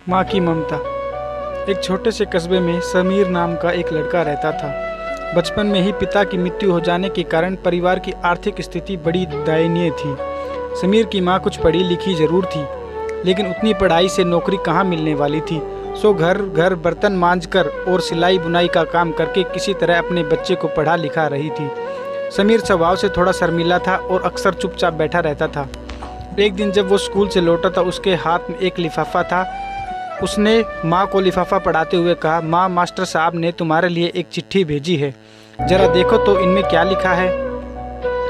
माँ की ममता। एक छोटे से कस्बे में समीर नाम का एक लड़का रहता था। बचपन में ही पिता की मृत्यु हो जाने के कारण परिवार की आर्थिक स्थिति बड़ी दयनीय थी। समीर की माँ कुछ पढ़ी लिखी जरूर थी, लेकिन उतनी पढ़ाई से नौकरी कहाँ मिलने वाली थी। सो घर घर बर्तन मांजकर और सिलाई बुनाई का काम करके किसी तरह अपने बच्चे को पढ़ा लिखा रही थी। समीर स्वभाव से थोड़ा शर्मीला था और अक्सर चुपचाप बैठा रहता था। एक दिन जब वो स्कूल से लौटा था, उसके हाथ में एक लिफाफा था। उसने माँ को लिफाफा पढ़ाते हुए कहा, माँ, मास्टर साहब ने तुम्हारे लिए एक चिट्ठी भेजी है, जरा देखो तो इनमें क्या लिखा है।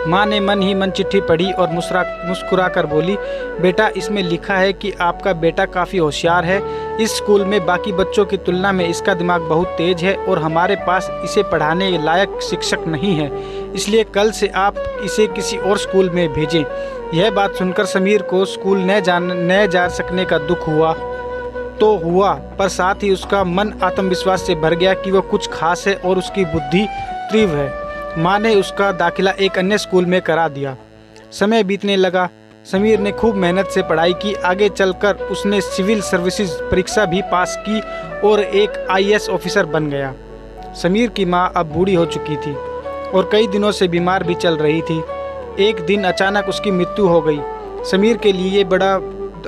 माँ ने मन ही मन चिट्ठी पढ़ी और मुस्कुरा कर बोली, बेटा, इसमें लिखा है कि आपका बेटा काफ़ी होशियार है। इस स्कूल में बाकी बच्चों की तुलना में इसका दिमाग बहुत तेज है और हमारे पास इसे पढ़ाने लायक शिक्षक नहीं है, इसलिए कल से आप इसे किसी और स्कूल में भेजें। यह बात सुनकर समीर को स्कूल न जा सकने का दुख हुआ तो हुआ, पर साथ ही उसका मन आत्मविश्वास से भर गया कि वह कुछ खास है और उसकी बुद्धि तीव्र है। माँ ने उसका दाखिला एक अन्य स्कूल में करा दिया। समय बीतने लगा। समीर ने खूब मेहनत से पढ़ाई की। आगे चलकर उसने सिविल सर्विसेज परीक्षा भी पास की और एक आईएएस ऑफिसर बन गया। समीर की माँ अब बूढ़ी हो चुकी थी और कई दिनों से बीमार भी चल रही थी। एक दिन अचानक उसकी मृत्यु हो गई। समीर के लिए ये बड़ा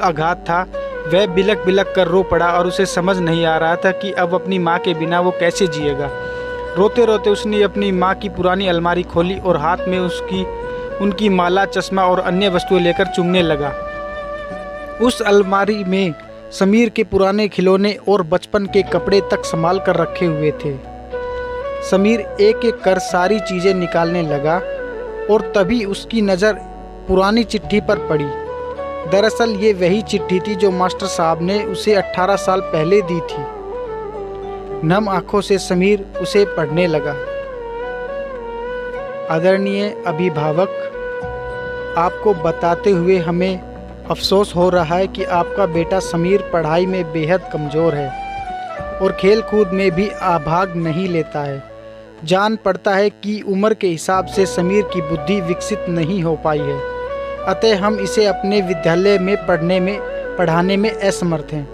आघात था। वह बिलक बिलक कर रो पड़ा और उसे समझ नहीं आ रहा था कि अब अपनी माँ के बिना वो कैसे जिएगा। रोते रोते उसने अपनी माँ की पुरानी अलमारी खोली और हाथ में उनकी माला, चश्मा और अन्य वस्तुएं लेकर चूमने लगा। उस अलमारी में समीर के पुराने खिलौने और बचपन के कपड़े तक संभाल कर रखे हुए थे। समीर एक एक कर सारी चीज़ें निकालने लगा और तभी उसकी नज़र पुरानी चिट्ठी पर पड़ी। दरअसल ये वही चिट्ठी थी जो मास्टर साहब ने उसे 18 साल पहले दी थी। नम आंखों से समीर उसे पढ़ने लगा। आदरणीय अभिभावक, आपको बताते हुए हमें अफसोस हो रहा है कि आपका बेटा समीर पढ़ाई में बेहद कमज़ोर है और खेल कूद में भी भाग नहीं लेता है। जान पड़ता है कि उम्र के हिसाब से समीर की बुद्धि विकसित नहीं हो पाई है, अतः हम इसे अपने विद्यालय में पढ़ाने में असमर्थ हैं।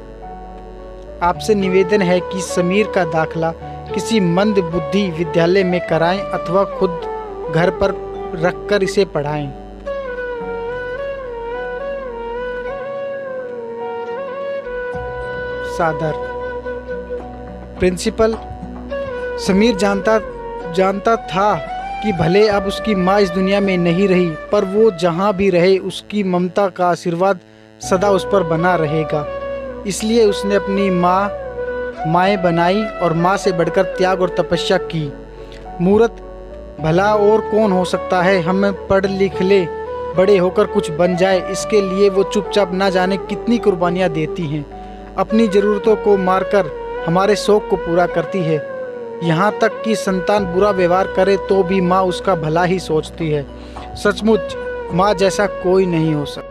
आपसे निवेदन है कि समीर का दाखला किसी मंद बुद्धि विद्यालय में कराएं अथवा खुद घर पर रखकर इसे पढ़ाएं। सादर प्रिंसिपल। समीर जानता था कि भले अब उसकी माँ इस दुनिया में नहीं रही, पर वो जहाँ भी रहे उसकी ममता का आशीर्वाद सदा उस पर बना रहेगा। इसलिए उसने अपनी माएँ बनाई और माँ से बढ़कर त्याग और तपस्या की। मूर्त भला और कौन हो सकता है, हम पढ़ लिख ले, बड़े होकर कुछ बन जाए, इसके लिए वो चुपचाप ना जाने कितनी कुर्बानियाँ देती हैं। अपनी ज़रूरतों को मारकर हमारे शौक़ को पूरा करती है। यहाँ तक कि संतान बुरा व्यवहार करे तो भी माँ उसका भला ही सोचती है। सचमुच माँ जैसा कोई नहीं हो सकता।